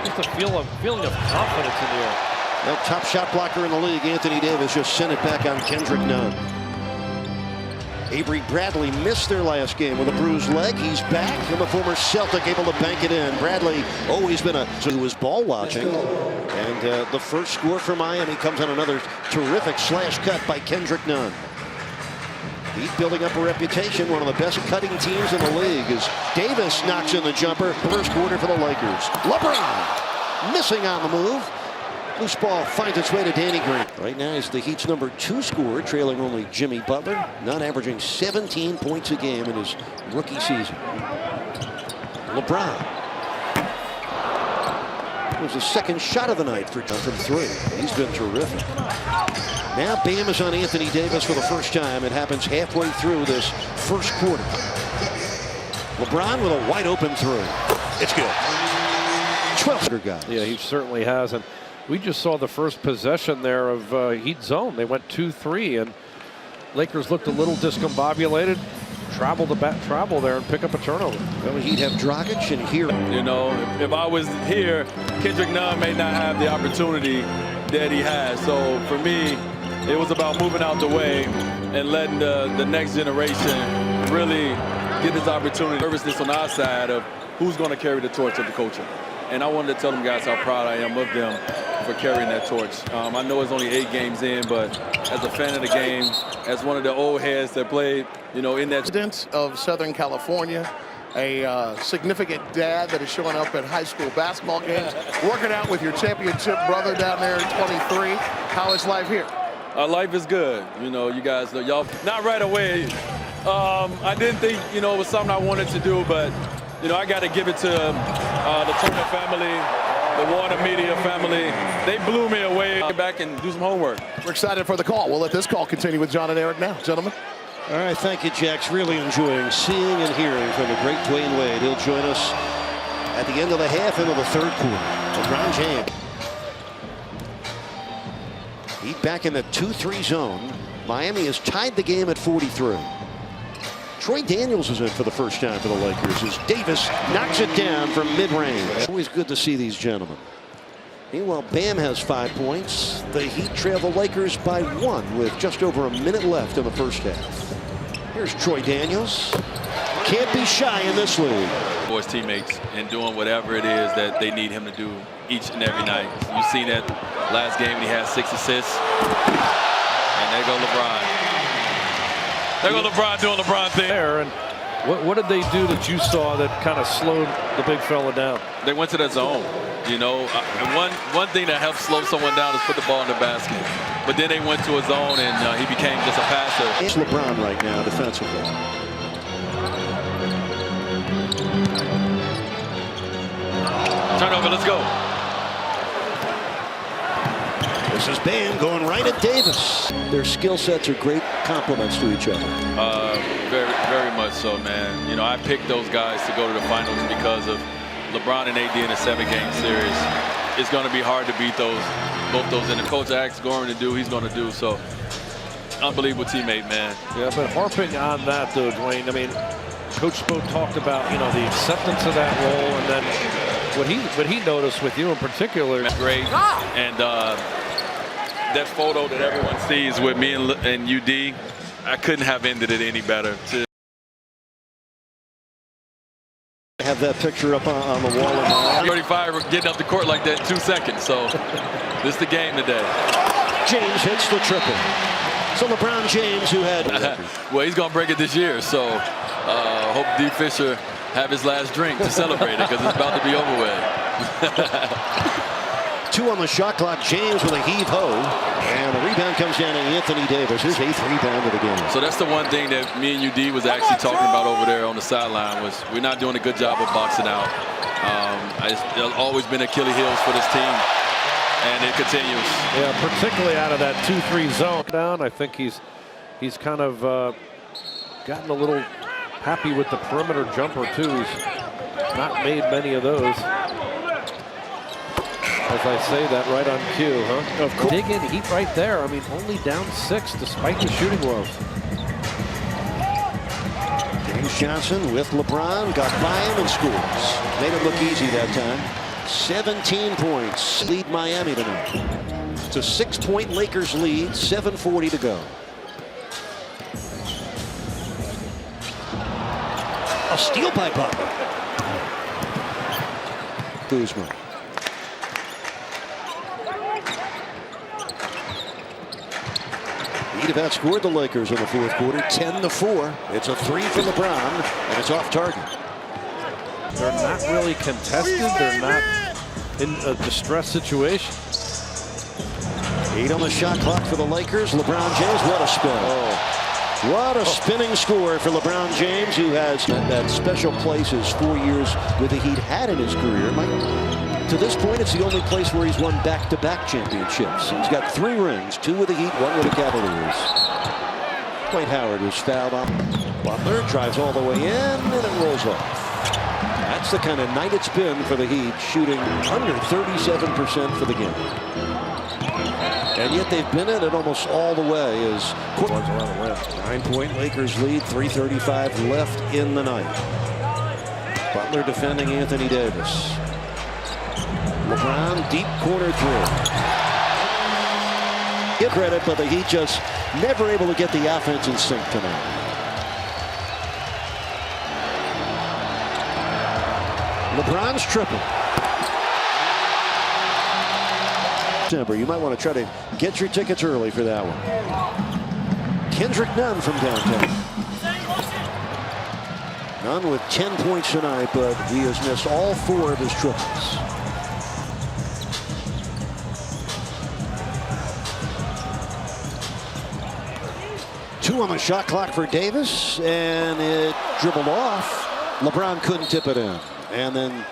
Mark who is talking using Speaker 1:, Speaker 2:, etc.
Speaker 1: Just a feeling of confidence in the air.
Speaker 2: Well, top shot blocker in the league, Anthony Davis, just sent it back on Kendrick Nunn. Avery Bradley missed their last game with a bruised leg. He's back, and the former Celtic able to bank it in. Bradley always been who was ball watching. And the first score for Miami comes on another terrific slash cut by Kendrick Nunn. He's building up a reputation, one of the best cutting teams in the league, as Davis knocks in the jumper. First quarter for the Lakers. LeBron missing on the move. Loose ball finds its way to Danny Green. Right now he's the Heat's #2 scorer, trailing only Jimmy Butler, not averaging 17 points a game in his rookie season. LeBron. It was the second shot of the night from 3. He's been terrific. Now Bam is on Anthony Davis for the first time. It happens halfway through this first quarter. LeBron with a wide open three. It's good. 12 guys.
Speaker 1: Yeah, he certainly has. And we just saw the first possession there of Heat zone. They went 2-3, and Lakers looked a little discombobulated. Travel there and pick up a turnover.
Speaker 2: Well, He'd have Dragic and here.
Speaker 3: You know, if I was here, Kendrick Nunn may not have the opportunity that he has. So for me, it was about moving out the way and letting the next generation really get this opportunity. Nervousness on our side of who's going to carry the torch of the culture. And I wanted to tell them guys how proud I am of them for carrying that torch. I know it's only 8 games in, but as a fan of the game, as one of the old heads that played, you know, in that
Speaker 4: resident of Southern California, a significant dad that is showing up at high school basketball games, working out with your championship brother down there at 23. How is life here?
Speaker 3: Life is good. You know, you guys, y'all, not right away. I didn't think, you know, it was something I wanted to do, but you know, I got to give it to the Turner family, the Warner Media family. They blew me away. Get back and do some homework.
Speaker 4: We're excited for the call. We'll let this call continue with John and Eric now. Gentlemen.
Speaker 2: All right, thank you, Jax. Really enjoying seeing and hearing from the great Dwayne Wade. He'll join us at the end of the half into the third quarter. LeBron James. Heat back in the 2-3 zone. Miami has tied the game at 43. Troy Daniels is in for the first time for the Lakers as Davis knocks it down from mid-range. Always good to see these gentlemen. Meanwhile, Bam has 5 points. The Heat trail the Lakers by 1 with just over a minute left in the first half. Here's Troy Daniels. Can't be shy in this league.
Speaker 3: For his teammates and doing whatever it is that they need him to do each and every night. You've seen that last game when he had 6 assists. And there go LeBron. There go LeBron doing LeBron thing.
Speaker 1: And what did they do that you saw that kind of slowed the big fella down?
Speaker 3: They went to the zone. You know, and one thing that helps slow someone down is put the ball in the basket. But then they went to a zone and he became just a passer.
Speaker 2: It's LeBron right now defensively.
Speaker 3: Turnover, let's go.
Speaker 2: This is Bam going right at Davis. Their skill sets are great complements to each other.
Speaker 3: Very, very much so, man. You know, I picked those guys to go to the finals because of LeBron and AD in a 7-game series. It's going to be hard to beat both those. And the coach asks Goran to do, he's going to do. So, unbelievable teammate, man.
Speaker 1: Yeah, but harping on that, though, Dwayne, I mean, Coach Spo talked about, you know, the acceptance of that role, and then what he noticed with you in particular.
Speaker 3: Great. And that photo that everyone sees with me and UD, I couldn't have ended it any better.
Speaker 2: Have that picture up on the wall.
Speaker 3: 35 getting up the court like that in 2 seconds. So this is the game today.
Speaker 2: James hits the triple. So LeBron James, who had
Speaker 3: well, he's gonna break it this year. So hope D. Fisher have his last drink to celebrate it because it's about to be over with.
Speaker 2: 2 on the shot clock. James with a heave-ho. And the rebound comes down to Anthony Davis. His 8th rebound of the game.
Speaker 3: So that's the one thing that me and UD was actually talking about over there on the sideline was we're not doing a good job of boxing out. It's always been Achilles heels for this team. And it continues.
Speaker 1: Yeah, particularly out of that 2-3 zone down. I think he's kind of gotten a little happy with the perimeter jumper, too. He's not made many of those. As I say that right on cue, huh? Of course. Dig in, Heat right there. I mean, only down 6 despite the shooting woes.
Speaker 2: James Johnson with LeBron, got by him and scores. Made it look easy that time. 17 points lead Miami tonight. It's a 6-point Lakers lead, 7:40 to go. A steal by Butler. Kuzma. He'd have outscored the Lakers in the fourth quarter, 10-4. It's a three for LeBron, and it's off target.
Speaker 1: They're not really contested. They're not in a distressed situation.
Speaker 2: 8 on the shot clock for the Lakers. LeBron James, what a spin. What a spinning score for LeBron James, who has that special place his 4 years with the Heat had in his career. To this point, it's the only place where he's won back-to-back championships. He's got 3 rings, 2 with the Heat, 1 with the Cavaliers. Dwight Howard was fouled on. Butler drives all the way in, and it rolls off. That's the kind of night it's been for the Heat, shooting under 37% for the game. And yet they've been in it almost all the way. As 9-point Lakers lead, 3:35 left in the night. Butler defending Anthony Davis. LeBron deep corner 3. Give credit, but the Heat just never able to get the offense in sync tonight. LeBron's triple. You might want to try to get your tickets early for that one. Kendrick Nunn from downtown. Nunn with 10 points tonight, but he has missed all 4 of his triples. Two on the shot clock for Davis, and it dribbled off. LeBron couldn't tip it in. And then